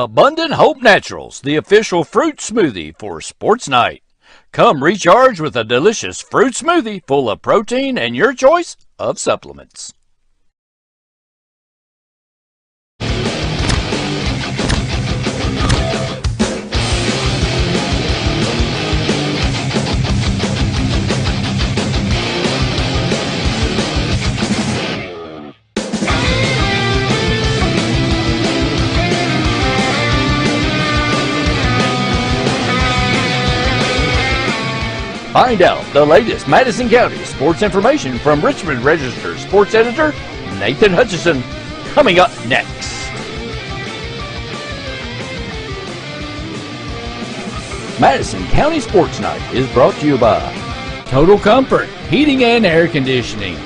Abundant Hope Naturals, the official fruit smoothie for Sports Night. Come recharge with a delicious fruit smoothie full of protein and your choice of supplements. Find out the latest Madison County sports information from Richmond Register sports editor Nathan Hutchison, coming up next. Madison County Sports Night is brought to you by Total Comfort Heating and Air Conditioning.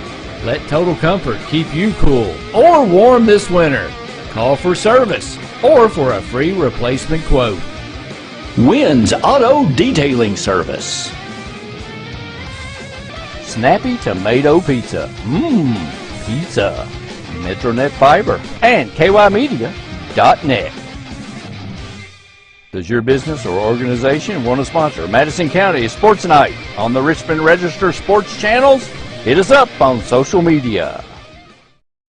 Let Total Comfort keep you cool or warm this winter. Call for service or for a free replacement quote. Wynn's Auto Detailing Service. Snappy Tomato Pizza. Pizza. Metronet Fiber and KYmedia.net. Does your business or organization want to sponsor Madison County Sports Night on the Richmond Register Sports channels? Hit us up on social media.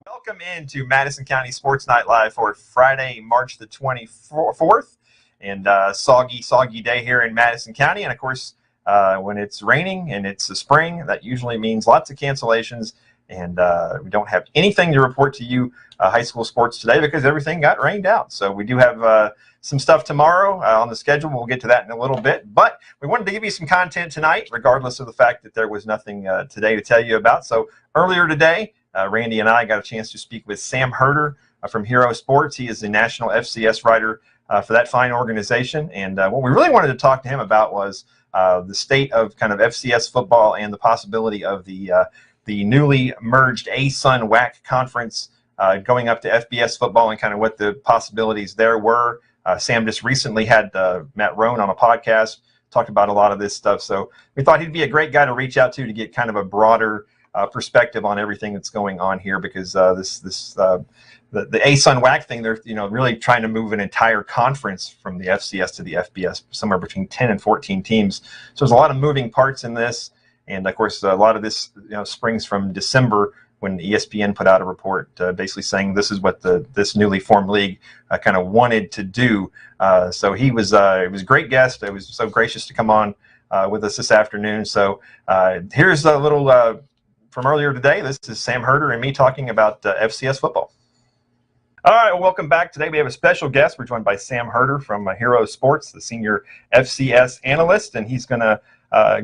Welcome into Madison County Sports Night Live for Friday, March the 24th. And soggy day here in Madison County. And, of course, when it's raining and it's the spring, that usually means lots of cancellations, and we don't have anything to report to you high school sports today because everything got rained out. So we do have some stuff tomorrow on the schedule. We'll get to that in a little bit, but we wanted to give you some content tonight, regardless of the fact that there was nothing today to tell you about. So earlier today, Randy and I got a chance to speak with Sam Herder from Hero Sports. He is the national FCS writer for that fine organization, and what we really wanted to talk to him about was the state of kind of FCS football and the possibility of the newly merged ASUN WAC conference going up to FBS football and kind of what the possibilities there were. Sam just recently had Matt Rohn on a podcast, talked about a lot of this stuff. So we thought he'd be a great guy to reach out to get kind of a broader perspective on everything that's going on here, because the ASUN WAC thing, they're really trying to move an entire conference from the FCS to the FBS, somewhere between 10 and 14 teams. So there's a lot of moving parts in this, and of course a lot of this springs from December when ESPN put out a report basically saying this is what this newly formed league kind of wanted to do. So it was a great guest. It was so gracious to come on with us this afternoon. So here's a little from earlier today. This is Sam Herder and me talking about FCS football. All right, well, welcome back. Today we have a special guest. We're joined by Sam Herder from Hero Sports, the senior FCS analyst, and he's going to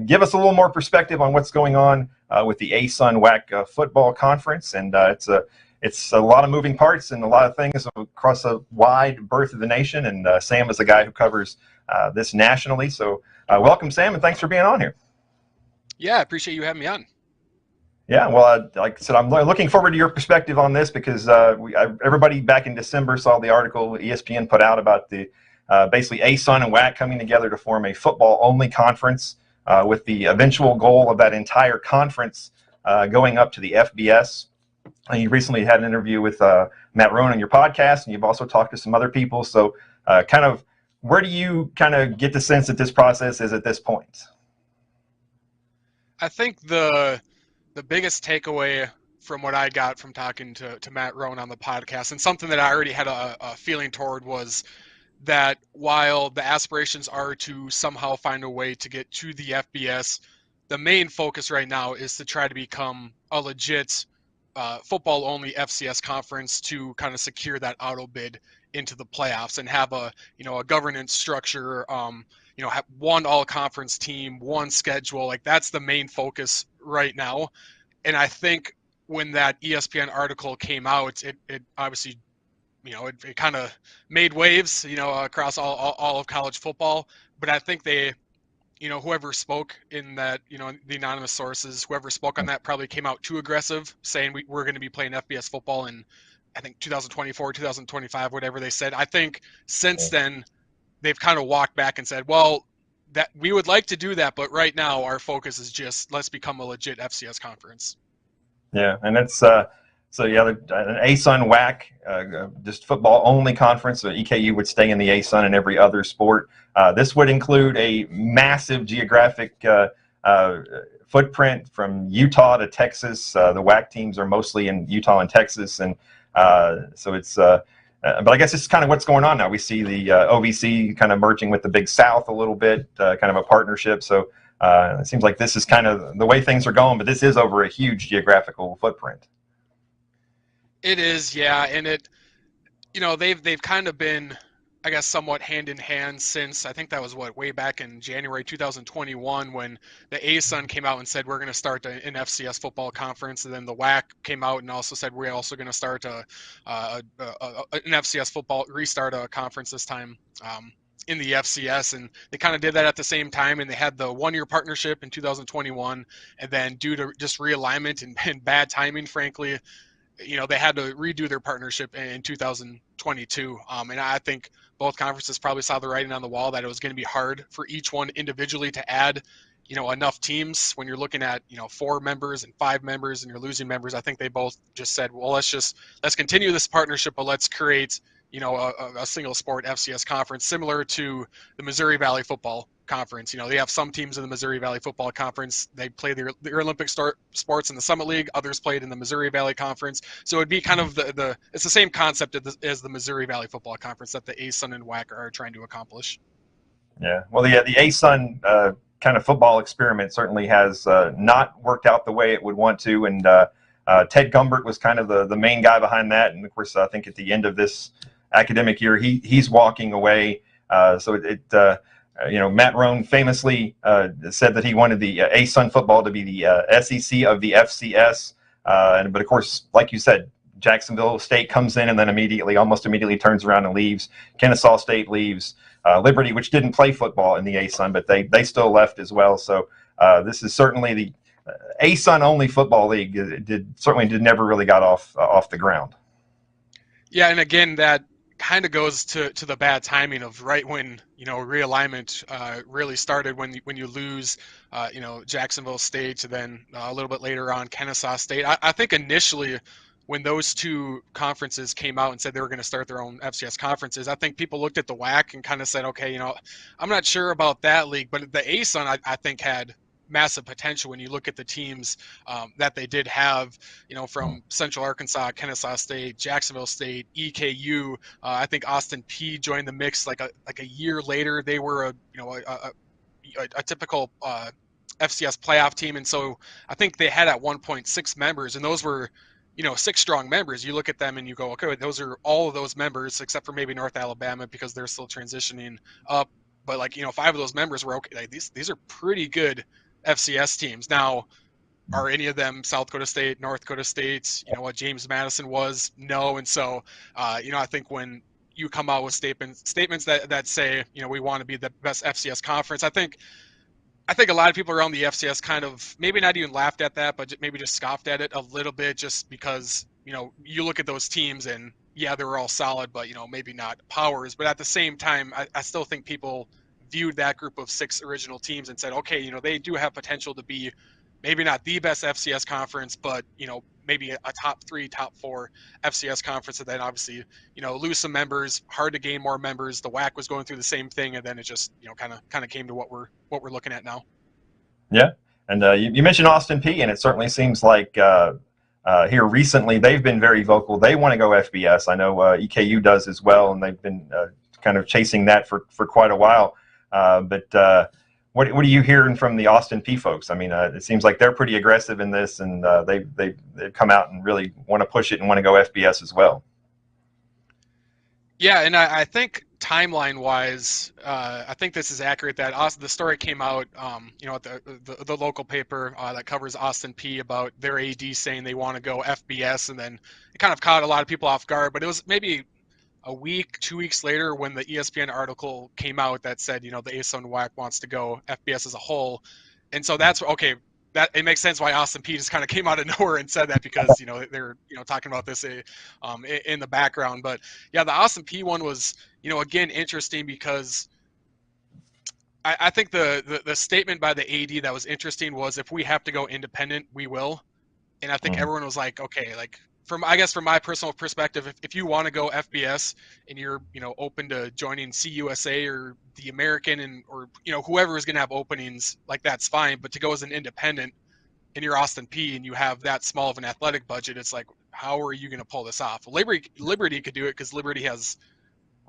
give us a little more perspective on what's going on with the ASUN WAC football conference. And it's a lot of moving parts and a lot of things across a wide berth of the nation. And Sam is the guy who covers this nationally. So welcome, Sam, and thanks for being on here. Yeah, I appreciate you having me on. Yeah, well, like I said, I'm looking forward to your perspective on this because everybody back in December saw the article ESPN put out about the basically ASUN and WAC coming together to form a football-only conference with the eventual goal of that entire conference going up to the FBS. And you recently had an interview with Matt Rohn on your podcast, and you've also talked to some other people. So kind of where do you kind of get the sense that this process is at this point? I think the biggest takeaway from what I got from talking to Matt Rohn on the podcast, and something that I already had a feeling toward, was that while the aspirations are to somehow find a way to get to the FBS, the main focus right now is to try to become a legit football-only FCS conference to kind of secure that auto bid into the playoffs and have a governance structure, have one all-conference team, one schedule. Like, that's the main focus right now. And I think when that ESPN article came out, it obviously, it kind of made waves, across all of college football. But I think they, whoever spoke in that, the anonymous sources, whoever spoke on that probably came out too aggressive, saying we're going to be playing FBS football in, I think, 2024, 2025, whatever they said. I think since then they've kind of walked back and said, well, that we would like to do that, but right now our focus is just let's become a legit FCS conference. Yeah, and it's So yeah, an ASUN WAC, just football only conference. So EKU would stay in the ASUN and every other sport. This would include a massive geographic footprint from Utah to Texas. The WAC teams are mostly in Utah and Texas, and so it's. But I guess it's kind of what's going on now. We see the OVC kind of merging with the Big South a little bit, kind of a partnership. So it seems like this is kind of the way things are going. But this is over a huge geographical footprint. It is, yeah, and they've kind of been, I guess, somewhat hand in hand since, I think that was way back in January 2021 when the ASUN came out and said we're going to start an FCS football conference, and then the WAC came out and also said we're also going to start an FCS football restart a conference this time in the FCS, and they kind of did that at the same time, and they had the 1-year partnership in 2021, and then due to just realignment and bad timing, frankly, they had to redo their partnership in 2022. And I think both conferences probably saw the writing on the wall that it was going to be hard for each one individually to add, enough teams. When you're looking at, 4 members and 5 members and you're losing members, I think they both just said, well, let's continue this partnership, but let's create, a single sport FCS conference similar to the Missouri Valley Football Conference. They have some teams in the Missouri Valley Football Conference. They play their Olympic sports in the Summit League. Others played in the Missouri Valley Conference. So it'd be kind of it's the same concept as the Missouri Valley Football Conference that the ASUN and WAC are trying to accomplish. Yeah, well, the ASUN kind of football experiment certainly has not worked out the way it would want to, and Ted Gumbert was kind of the main guy behind that. And of course, I think at the end of this academic year, he's walking away. Matt Rohn famously said that he wanted the ASUN football to be the SEC of the FCS. But of course, like you said, Jacksonville State comes in and then almost immediately turns around and leaves. Kennesaw State leaves. Liberty, which didn't play football in the ASUN, but they still left as well. So this is certainly the ASUN only football league. It never really got off the ground. Yeah, and again, that kind of goes to the bad timing of right when realignment really started, when you lose Jacksonville State, and then a little bit later on Kennesaw State. I think initially when those two conferences came out and said they were going to start their own FCS conferences, I think people looked at the WAC and kind of said, okay, I'm not sure about that league, but the ASUN I think had massive potential when you look at the teams that they did have, from Central Arkansas, Kennesaw State, Jacksonville State, EKU. I think Austin Peay joined the mix like a year later. They were a typical FCS playoff team, and so I think they had at one point 6 members, and those were 6 strong members. You look at them and you go, okay, those are all of those members except for maybe North Alabama because they're still transitioning up. But 5 of those members were okay. These are pretty good FCS teams. Now, are any of them South Dakota State, North Dakota State, what James Madison was? No. And so, I think when you come out with statements that say, we want to be the best FCS conference, I think a lot of people around the FCS kind of maybe not even laughed at that, but maybe just scoffed at it a little bit, just because, you look at those teams and yeah, they were all solid, but, maybe not powers. But at the same time, I still think people viewed that group of 6 original teams and said, okay, they do have potential to be maybe not the best FCS conference, but, maybe a top 3, top 4 FCS conference. And then obviously, lose some members, hard to gain more members. The WAC was going through the same thing. And then it just, kind of came to what we're looking at now. Yeah. And you mentioned Austin Peay, and it certainly seems like here recently they've been very vocal. They want to go FBS. I know EKU does as well, and they've been kind of chasing that for quite a while. But what are you hearing from the Austin Peay folks? I mean, it seems like they're pretty aggressive in this, and they've come out and really want to push it and want to go FBS as well. Yeah, and I think timeline-wise, I think this is accurate. That the story came out, at the local paper that covers Austin Peay about their AD saying they want to go FBS, and then it kind of caught a lot of people off guard. But it was maybe a week, 2 weeks later when the ESPN article came out that said, the ASUN WAC wants to go FBS as a whole. And so that's okay. That it makes sense why Austin Peay just kind of came out of nowhere and said that, because they're talking about this in the background. But yeah, the Austin Peay one was again interesting because I think the statement by the AD that was interesting was, if we have to go independent, we will. And I think everyone was like, okay, like I guess from my personal perspective, if you want to go FBS and you're open to joining CUSA or the American or whoever is going to have openings, like that's fine. But to go as an independent and you're Austin P and you have that small of an athletic budget, it's like, how are you going to pull this off? Liberty could do it because Liberty has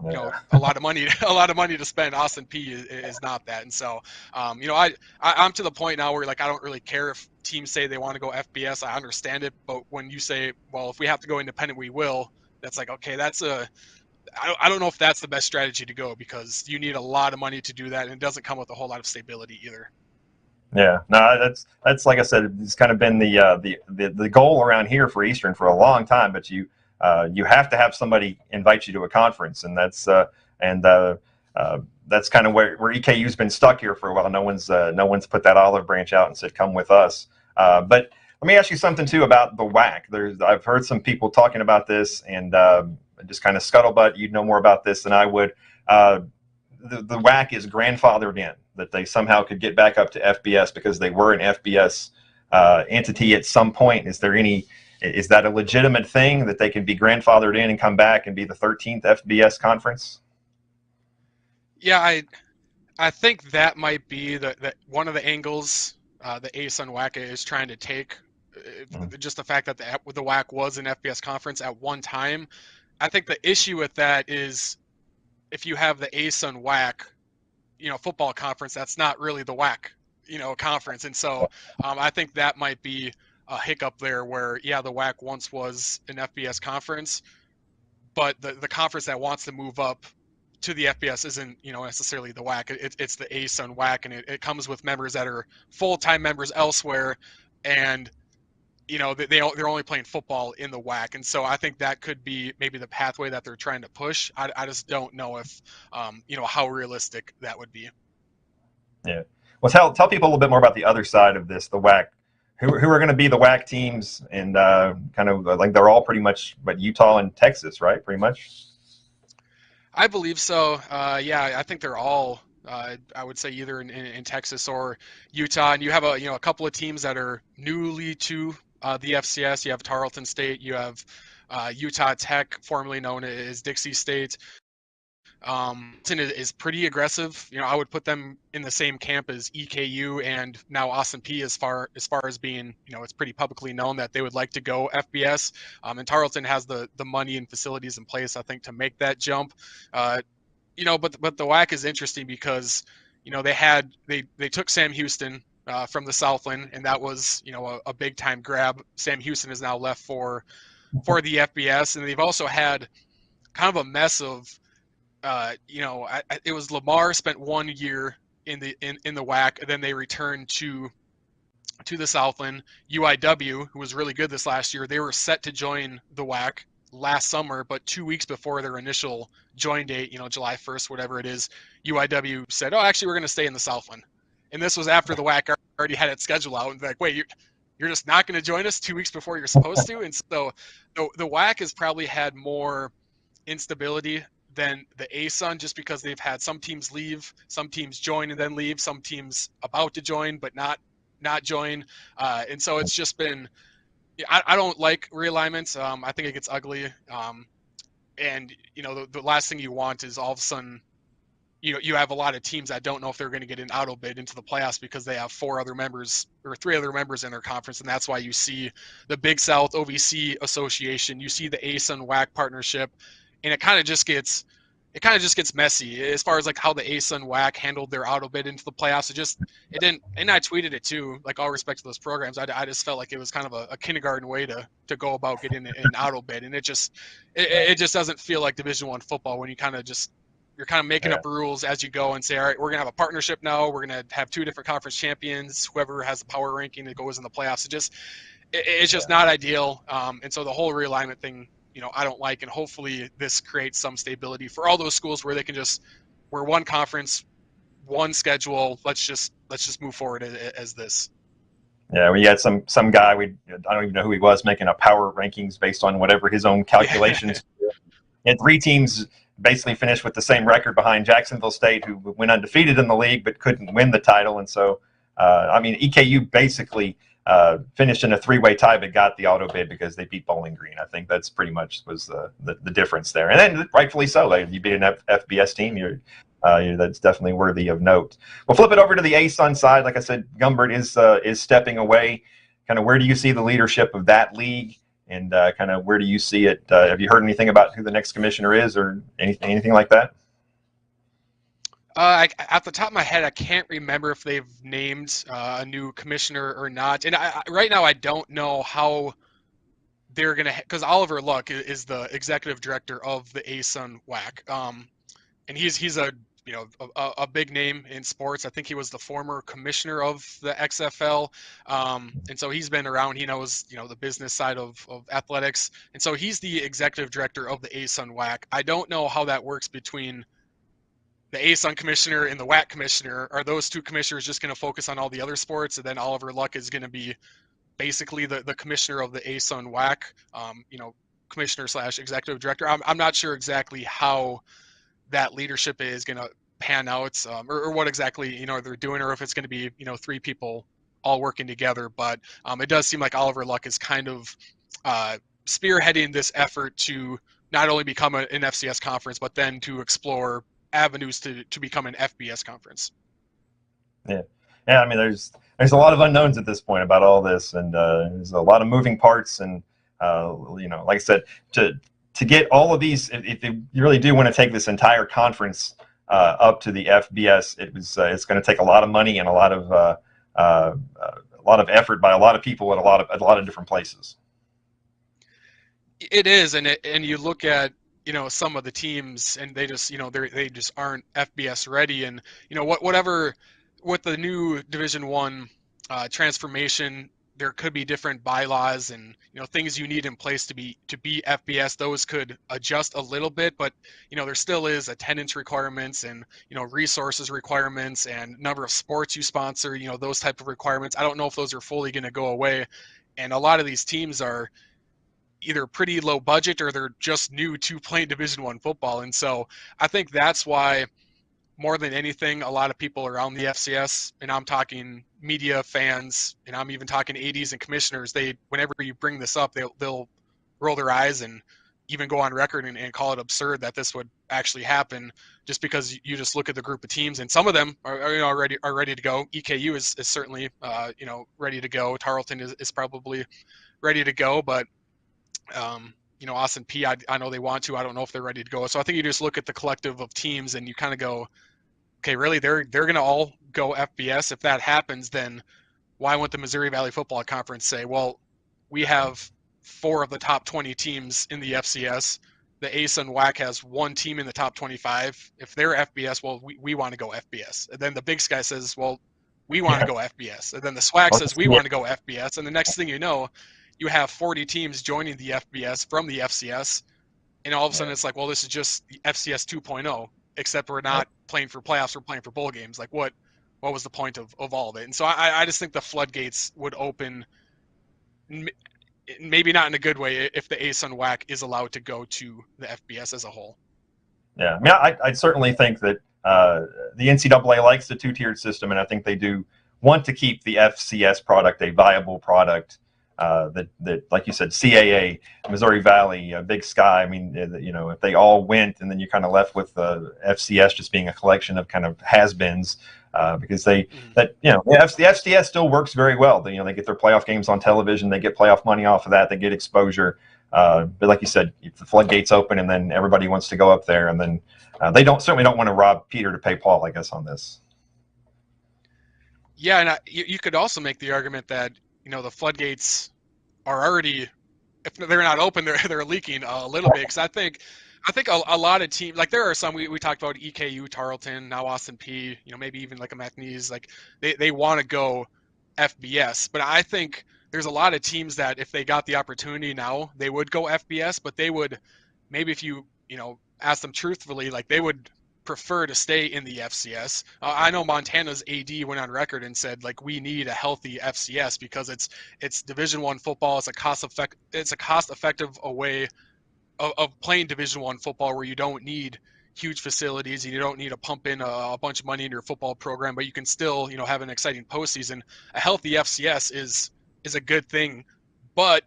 a lot of money to spend. Austin P is not that. And so I'm to the point now where like I don't really care if teams say they want to go FBS. I understand it, but when you say, well, if we have to go independent, we will, that's like, okay, I don't know if that's the best strategy to go, because you need a lot of money to do that, and it doesn't come with a whole lot of stability either. Yeah, no, that's like I said, it's kind of been the goal around here for Eastern for a long time. But you have to have somebody invite you to a conference, and that's kind of where EKU's been stuck here for a while. No one's put that olive branch out and said, "Come with us." But let me ask you something too about the WAC. I've heard some people talking about this, and just kind of scuttlebutt. You'd know more about this than I would. The WAC is grandfathered in, that they somehow could get back up to FBS because they were an FBS entity at some point. Is that a legitimate thing that they can be grandfathered in and come back and be the 13th FBS conference? Yeah, I think that might be that one of the angles the ASUN WAC is trying to take. Just the fact that the WAC was an FBS conference at one time. I think the issue with that is if you have the ASUN WAC, football conference, that's not really the WAC, conference. And so I think that might be a hiccup there where, yeah, the WAC once was an FBS conference, but the conference that wants to move up to the FBS isn't, necessarily the WAC. It's the ASUN WAC, and it comes with members that are full-time members elsewhere, and they're only playing football in the WAC. And so I think that could be maybe the pathway that they're trying to push. I just don't know if how realistic that would be. Yeah. Well, tell people a little bit more about the other side of this, the WAC. Who are going to be the WAC teams, and kind of like they're all pretty much, but Utah and Texas, right? Pretty much. I believe so. Yeah, I think they're all. I would say either in Texas or Utah, and you have a couple of teams that are newly to the FCS. You have Tarleton State, you have Utah Tech, formerly known as Dixie State. Is pretty aggressive. I would put them in the same camp as EKU and now Austin P as far as being, it's pretty publicly known that they would like to go FBS. And Tarleton has the money and facilities in place, I think, to make that jump. But the WAC is interesting because, they took Sam Houston from the Southland, and that was, a big time grab. Sam Houston is now left for the FBS, and they've also had kind of a mess of, it was Lamar spent 1 year in the WAC, and then they returned to the Southland. UIW, who was really good this last year, they were set to join the WAC last summer, but 2 weeks before their initial join date, July 1st, whatever it is, UIW said, "Oh, actually, we're going to stay in the Southland." And this was after the WAC already had its schedule out, and like, wait, you're just not going to join us 2 weeks before you're supposed to? And so the WAC has probably had more instability than the ASUN, just because they've had some teams leave, some teams join and then leave, some teams about to join but not join, and so it's just been. I don't like realignments. I think it gets ugly, and the last thing you want is all of a sudden, you have a lot of teams that don't know if they're going to get an auto bid into the playoffs because they have 3 other members in their conference, and that's why you see the Big South OVC Association, you see the ASUN WAC partnership, and it kind of just gets messy as far as like how the ASUN WAC handled their auto bid into the playoffs. It didn't, and I tweeted it too, like all respect to those programs. I just felt like it was kind of a kindergarten way to go about getting an auto bid, and it just doesn't feel like Division I football when you're kind of making up rules as you go and say, all right, we're gonna have a partnership now. We're gonna have 2 different conference champions. Whoever has the power ranking that goes in the playoffs. It's just not ideal. And so the whole realignment thing, I don't like, and hopefully this creates some stability for all those schools where they can we're one conference, one schedule. Let's just move forward as this. Yeah, we had some guy, I don't even know who he was, making a power rankings based on whatever his own calculations. And 3 teams basically finished with the same record behind Jacksonville State, who went undefeated in the league but couldn't win the title. And so, EKU basically finished in a 3-way tie, but got the auto bid because they beat Bowling Green. I think that's pretty much was the difference there. And then rightfully so. Like, you beat an FBS team, that's definitely worthy of note. We'll flip it over to the ASUN side. Like I said, Gumbert is stepping away. Kind of where do you see the leadership of that league? And kind of where do you see it? Have you heard anything about who the next commissioner is or anything like that? At the top of my head, I can't remember if they've named a new commissioner or not. And right now, I don't know how they're going to, because Oliver Luck is the executive director of the ASUN WAC. And he's a big name in sports. I think he was the former commissioner of the XFL, and so he's been around. He knows the business side of athletics, and so he's the executive director of the ASUN WAC. I don't know how that works between the ASUN commissioner and the WAC commissioner. Are those two commissioners just going to focus on all the other sports, and then Oliver Luck is going to be basically the commissioner of the ASUN WAC, commissioner / executive director? I'm not sure exactly how that leadership is going to pan out, or what exactly they're doing, or if it's going to be 3 people all working together. But it does seem like Oliver Luck is kind of spearheading this effort to not only become an FCS conference, but then to explore avenues to become an FBS conference. Yeah. I mean, there's a lot of unknowns at this point about all this, and there's a lot of moving parts, and like I said, to get all of these, if you really do want to take this entire conference up to the FBS, it's going to take a lot of money and a lot of effort by a lot of people at a lot of different places. It is, and you look at some of the teams, and they just they just aren't FBS ready, and whatever with the new Division I transformation, there could be different bylaws and things you need in place to be FBS. Those could adjust a little bit, but there still is attendance requirements and resources requirements and number of sports you sponsor. Those type of requirements. I don't know if those are fully going to go away, and a lot of these teams are either pretty low budget or they're just new to playing Division I football, and so I think that's why, more than anything, a lot of people around the FCS, and I'm talking media, fans, and I'm even talking ADs and commissioners, whenever you bring this up, they'll roll their eyes and even go on record and call it absurd that this would actually happen, just because you just look at the group of teams, and some of them are ready to go. EKU is certainly ready to go. Tarleton is probably ready to go, but Austin P, I know they want to. I don't know if they're ready to go. So I think you just look at the collective of teams and you kind of go, okay, really, they're going to all go FBS. If that happens, then why won't the Missouri Valley Football Conference say, well, we have 4 of the top 20 teams in the FCS. The ASUN WAC has 1 team in the top 25. If they're FBS, well, we want to go FBS. And then the Big Sky says, well, we want to go FBS. And then the SWAC says, we want to go FBS. And the next thing you know, you have 40 teams joining the FBS from the FCS. And all of a sudden it's like, well, this is just the FCS 2.0, except we're not playing for playoffs, we're playing for bowl games. Like, what was the point of all of it? And so I just think the floodgates would open, maybe not in a good way, if the ASUN WAC is allowed to go to the FBS as a whole. Yeah, I mean, I certainly think that the NCAA likes the 2-tiered system, and I think they do want to keep the FCS product a viable product. That, like you said, CAA, Missouri Valley, Big Sky. I mean, if they all went, and then you're kind of left with the FCS just being a collection of kind of has-beens, because the FCS still works very well. They get their playoff games on television, they get playoff money off of that, they get exposure. But like you said, if the floodgates open, and then everybody wants to go up there, and then they certainly don't want to rob Peter to pay Paul, I guess, on this. Yeah, and you could also make the argument that the floodgates are already, if they're not open, they're leaking a little bit. Because I think a lot of teams, like there are some, we talked about EKU, Tarleton, now Austin P, maybe even like a McNeese, like they want to go FBS. But I think there's a lot of teams that if they got the opportunity now, they would go FBS, but they would, maybe if you ask them truthfully, like they would prefer to stay in the FCS. I know Montana's AD went on record and said, like, we need a healthy FCS because it's Division I football. It's a cost effective way of playing Division I football, where you don't need huge facilities and you don't need to pump in a bunch of money into your football program, but you can still have an exciting postseason. A healthy FCS is is a good thing. But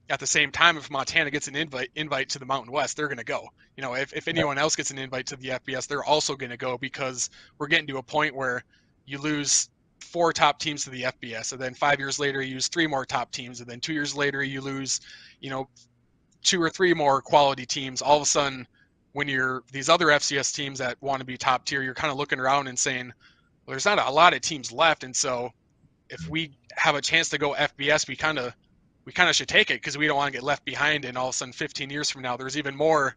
at the same time, if Montana gets an invite to the Mountain West, they're going to go. If anyone else gets an invite to the FBS, they're also going to go, because we're getting to a point where you lose 4 top teams to the FBS, and then 5 years later you lose 3 more top teams, and then 2 years later you lose, 2 or 3 more quality teams. All of a sudden, when you're these other FCS teams that want to be top tier, you're kind of looking around and saying, well, there's not a lot of teams left, and so if we have a chance to go FBS, we kind of should take it, because we don't want to get left behind, and all of a sudden 15 years from now there's even more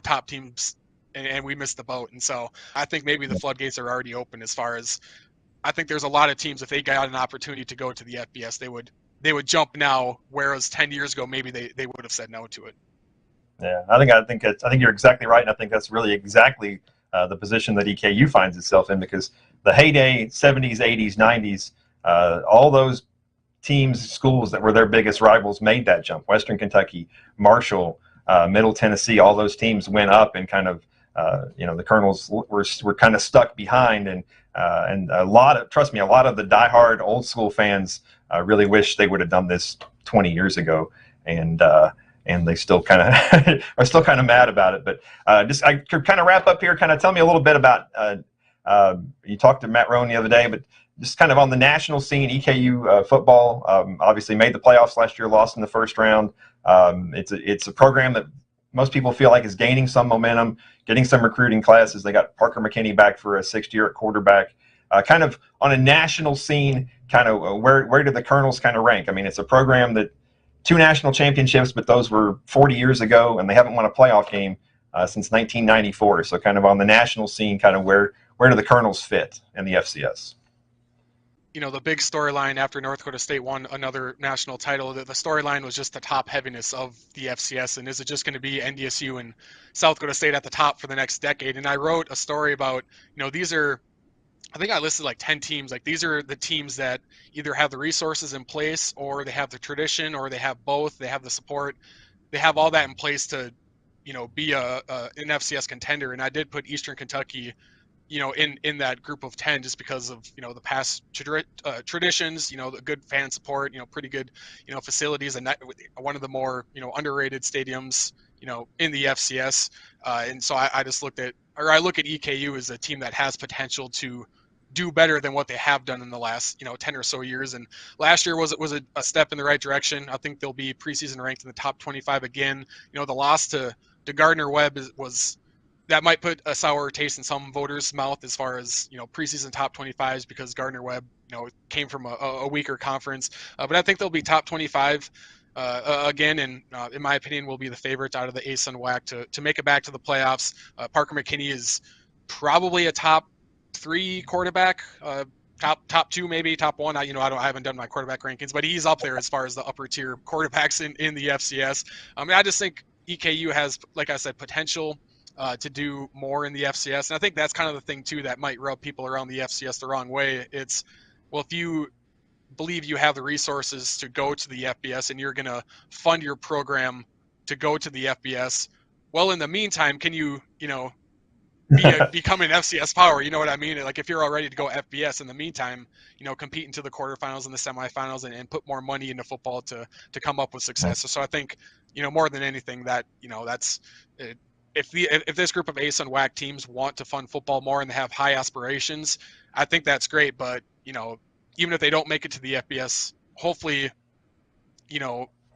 top teams, and we missed the boat. And so I think maybe the floodgates are already open, as far as I think there's a lot of teams, if they got an opportunity to go to the FBS, they would jump now, whereas 10 years ago maybe they would have said no to it. Yeah, I think you're exactly right, and I think that's really exactly the position that EKU finds itself in, because the heyday 70s, 80s, 90s, all those teams, schools that were their biggest rivals made that jump. Western Kentucky, Marshall, Middle Tennessee, all those teams went up, and kind of the Colonels were kind of stuck behind, and a lot of the diehard old school fans really wish they would have done this 20 years ago, and they still kind of are still kind of mad about it. But I could kind of wrap up here. Kind of tell me a little bit about you talked to Matt Roan the other day, but just kind of on the national scene, EKU football obviously made the playoffs last year, lost in the first round. It's a program that most people feel like is gaining some momentum, getting some recruiting classes. They got Parker McKinney back for a 6th year at quarterback. Kind of on a national scene, kind of where do the Colonels kind of rank? I mean, it's a program that 2 national championships, but those were 40 years ago, and they haven't won a playoff game since 1994. So kind of on the national scene, kind of where do the Colonels fit in the FCS? The big storyline after North Dakota State won another national title, the storyline was just the top heaviness of the FCS, and is it just going to be NDSU and South Dakota State at the top for the next decade? And I wrote a story about, these are, I think I listed like 10 teams. Like, these are the teams that either have the resources in place, or they have the tradition, or they have both. They have the support. They have all that in place to, be an FCS contender. And I did put Eastern Kentucky in that group of 10, just because of, the past traditions, the good fan support, pretty good, facilities, and that, one of the more, underrated stadiums, in the FCS. And so I just look at EKU as a team that has potential to do better than what they have done in the last, 10 or so years. And last year was a step in the right direction. I think they'll be preseason ranked in the top 25 again. The loss to Gardner-Webb was that might put a sour taste in some voters' mouth, as far as preseason top 25s, because Gardner-Webb came from a weaker conference. But I think they'll be top 25 again, and in my opinion will be the favorite out of the ASUN WAC to make it back to the playoffs. Parker McKinney is probably a top 3 quarterback, top 2, maybe top 1. I haven't done my quarterback rankings, but he's up there as far as the upper tier quarterbacks in the FCS. I just think EKU has, like I said, potential to do more in the FCS. And I think that's kind of the thing too that might rub people around the FCS the wrong way. It's, well, if you believe you have the resources to go to the FBS and you're going to fund your program to go to the FBS, well, in the meantime, can you, become an FCS power? You know what I mean? Like, if you're all ready to go FBS in the meantime, compete into the quarterfinals and the semifinals, and put more money into football to come up with success. So I think, more than anything, that, that's it. If this group of ASUN WAC teams want to fund football more and they have high aspirations, I think that's great. But, even if they don't make it to the FBS, hopefully,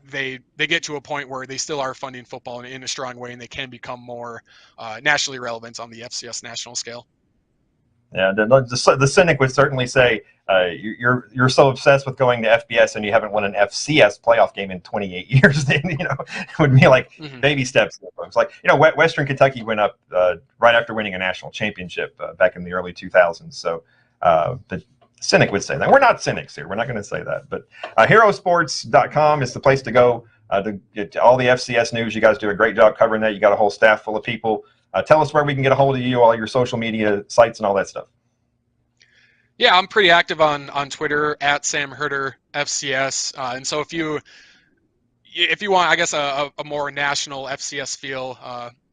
they get to a point where they still are funding football in a strong way, and they can become more nationally relevant on the FCS national scale. Yeah, the cynic would certainly say you're so obsessed with going to FBS and you haven't won an FCS playoff game in 28 years. Then it would be like baby steps. It's like Western Kentucky went up right after winning a national championship back in the early 2000s. So the cynic would say that. We're not cynics here. We're not going to say that. But herosports.com is the place to go to get all the FCS news. You guys do a great job covering that. You got a whole staff full of people. Tell us where we can get a hold of you, all your social media sites and all that stuff. Yeah, I'm pretty active on Twitter at Sam Herder FCS. And so if you want, I guess, a more national FCS feel,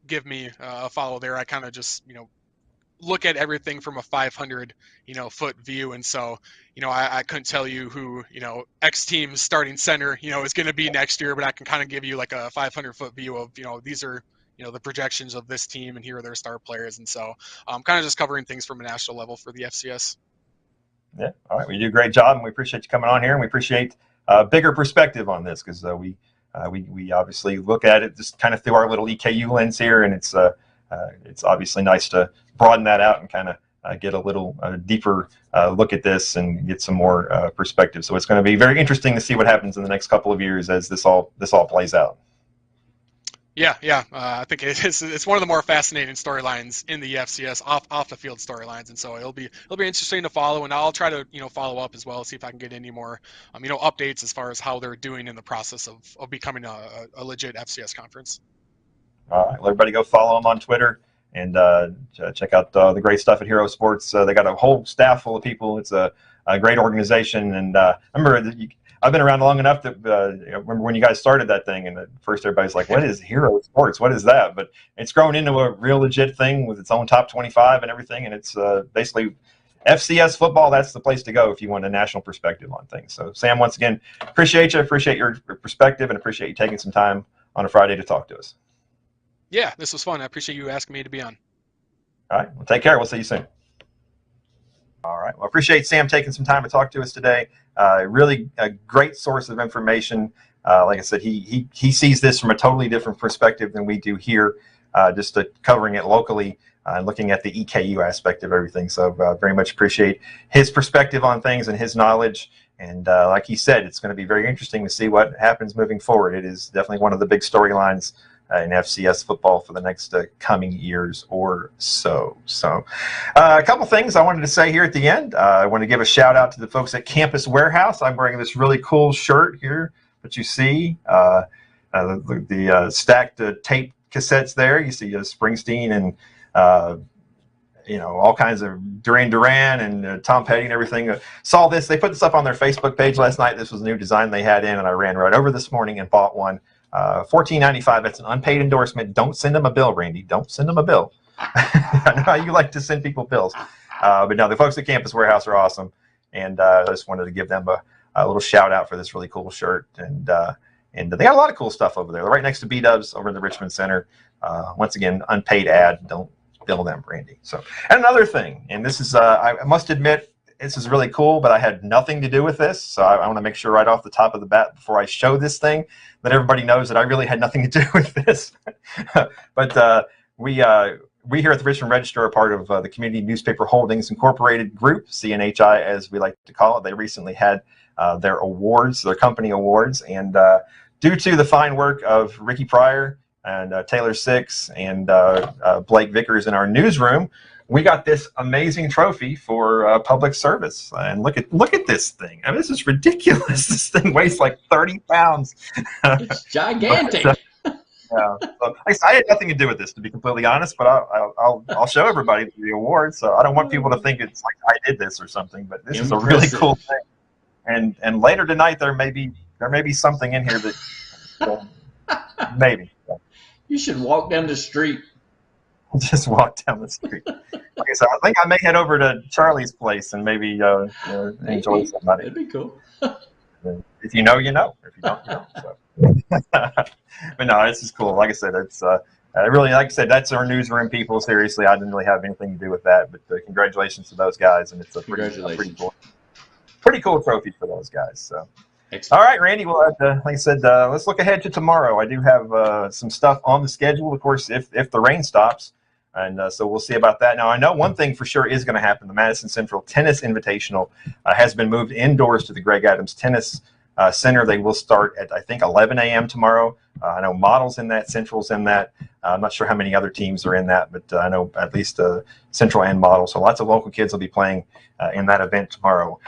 give me a follow there. I kind of just, look at everything from a 500 foot view, and so I couldn't tell you who X team's starting center is going to be next year, but I can kind of give you like a 500 foot view of these are the projections of this team, and here are their star players, and so kind of just covering things from a national level for the FCS. Yeah, all right. Well, you do a great job, and we appreciate you coming on here, and we appreciate a bigger perspective on this, because we obviously look at it just kind of through our little EKU lens here, and it's obviously nice to broaden that out and kind of get a little deeper look at this and get some more perspective. So it's going to be very interesting to see what happens in the next couple of years as this all plays out. Yeah. I think it's one of the more fascinating storylines in the FCS, off the field storylines, and so it'll be interesting to follow. And I'll try to follow up as well, see if I can get any more updates as far as how they're doing in the process of becoming a legit FCS conference. All right, well, everybody go follow them on Twitter and check out the great stuff at Hero Sports. They got a whole staff full of people. It's a great organization, and I remember I've been around long enough that remember when you guys started that thing, and at first everybody's like, what is Hero Sports? What is that? But it's grown into a real legit thing with its own top 25 and everything, and it's basically FCS football. That's the place to go if you want a national perspective on things. So, Sam, once again, appreciate your perspective, and appreciate you taking some time on a Friday to talk to us. Yeah, this was fun. I appreciate you asking me to be on. All right, well, take care. We'll see you soon. All right. Well, I appreciate Sam taking some time to talk to us today. Really a great source of information. Like I said, he sees this from a totally different perspective than we do here, just covering it locally and looking at the EKU aspect of everything. So very much appreciate his perspective on things and his knowledge. And like he said, it's going to be very interesting to see what happens moving forward. It is definitely one of the big storylines in FCS football for the next coming years or so. So a couple things I wanted to say here at the end. I want to give a shout out to the folks at Campus Warehouse. I'm wearing this really cool shirt here that you see, the stacked tape cassettes there. You see Springsteen and all kinds of Duran and Tom Petty and everything. Saw this. They put this up on their Facebook page last night. This was a new design they had in, and I ran right over this morning and bought one. $14.95. That's an unpaid endorsement. Don't send them a bill, Randy. Don't send them a bill. I know how you like to send people bills. But no, the folks at Campus Warehouse are awesome. And I just wanted to give them a little shout out for this really cool shirt. And they got a lot of cool stuff over there. They're right next to B-Dubs over in the Richmond Center. Once again, unpaid ad. Don't bill them, Randy. So, and another thing, and this is, I must admit, this is really cool, but I had nothing to do with this. So I want to make sure right off the top of the bat before I show this thing that everybody knows that I really had nothing to do with this. But we here at the Richmond Register are part of the Community Newspaper Holdings Incorporated Group, CNHI as we like to call it. They recently had their awards, their company awards, and due to the fine work of Ricky Pryor and Taylor Six and Blake Vickers in our newsroom, we got this amazing trophy for public service. And look at this thing. I mean, this is ridiculous. This thing weighs like 30 pounds. It's gigantic. So I had nothing to do with this, to be completely honest, but I'll show everybody the award. So I don't want people to think it's like I did this or something, but this is a really cool thing. And later tonight there may be something in here that maybe. You should walk down the street. Just walk down the street. Okay, so I think I may head over to Charlie's place and maybe enjoy somebody. That'd be cool. If you know, you know. If you don't, you don't. So. But no, this is cool. Like I said, it's really, like I said, that's our newsroom people. Seriously, I didn't really have anything to do with that. But congratulations to those guys, and it's a pretty cool trophy for those guys. So. Excellent. All right, Randy. Well, like I said, let's look ahead to tomorrow. I do have some stuff on the schedule, of course, if the rain stops. And so we'll see about that. Now, I know one thing for sure is going to happen. The Madison Central Tennis Invitational has been moved indoors to the Greg Adams Tennis Center. They will start at, I think, 11 a.m. tomorrow. I know Model's in that, Central's in that. I'm not sure how many other teams are in that, but I know at least Central and Model. So lots of local kids will be playing in that event tomorrow.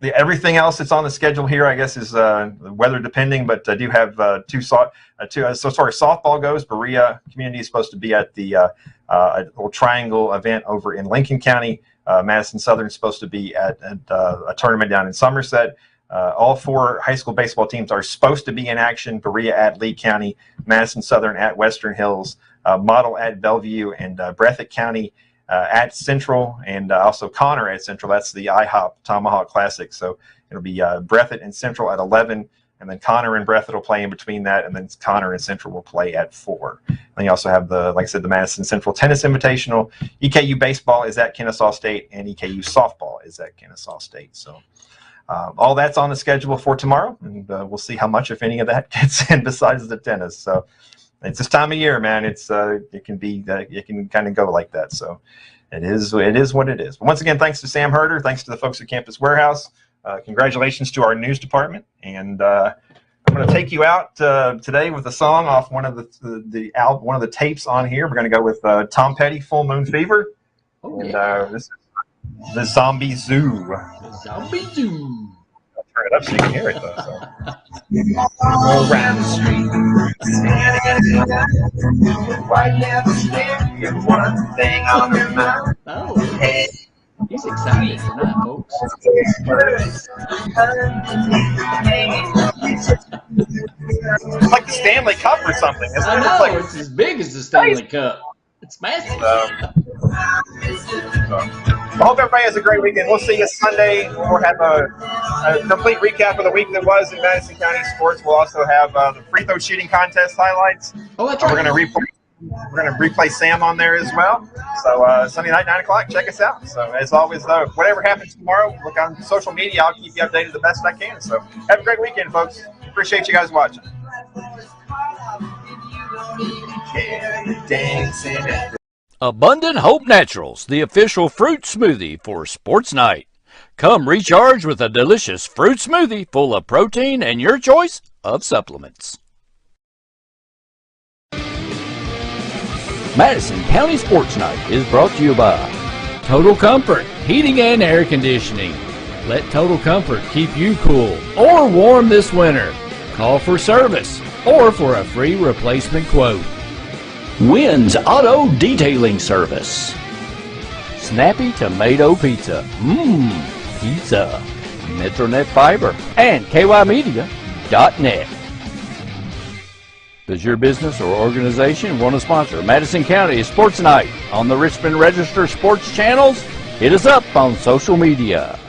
Everything else that's on the schedule here, I guess, is weather depending, but I do have so as far as softball goes, Berea Community is supposed to be at the little triangle event over in Lincoln County. Madison Southern is supposed to be at a tournament down in Somerset. All four high school baseball teams are supposed to be in action. Berea at Lee County, Madison Southern at Western Hills, Model at Bellevue, and Breathitt County at Central, and also Connor at Central. That's the IHOP Tomahawk Classic. So it'll be Breathitt and Central at 11, and then Connor and Breathitt will play in between that, and then Connor and Central will play at 4. Then you also have like I said, the Madison Central Tennis Invitational. EKU baseball is at Kennesaw State, and EKU softball is at Kennesaw State. So all that's on the schedule for tomorrow, and we'll see how much, if any, of that gets in besides the tennis. So it's this time of year, man. It can kind of go like that. So it is what it is. But once again, thanks to Sam Herder. Thanks to the folks at Campus Warehouse. Congratulations to our news department. And I'm going to take you out today with a song off one of the tapes on here. We're going to go with Tom Petty, Full Moon Fever. Oh, and this is the Zombie Zoo. The Zombie Zoo. I'll turn it up so you can hear it, though. So. Around the street. Oh, he's excited tonight, folks. It's like the Stanley Cup or something, isn't it? I know, It's, like, it's as big as the Stanley Cup. It's massive. I hope everybody has a great weekend. We'll see you Sunday. We'll have a complete recap of the week that was in Madison County sports. We'll also have the free throw shooting contest highlights. Oh, that's right. We're going to replay Sam on there as well. So Sunday night, 9 o'clock, check us out. So as always, though, whatever happens tomorrow, look on social media. I'll keep you updated the best I can. So have a great weekend, folks. Appreciate you guys watching. Abundant Hope Naturals, the official fruit smoothie for Sports Night. Come recharge with a delicious fruit smoothie full of protein and your choice of supplements. Madison County Sports Night is brought to you by Total Comfort, Heating and Air Conditioning. Let Total Comfort keep you cool or warm this winter. Call for service or for a free replacement quote. Wynn's Auto Detailing Service. Snappy Tomato Pizza. Pizza. Metronet Fiber and KYmedia.net. Does your business or organization want to sponsor Madison County Sports Night on the Richmond Register Sports channels? Hit us up on social media.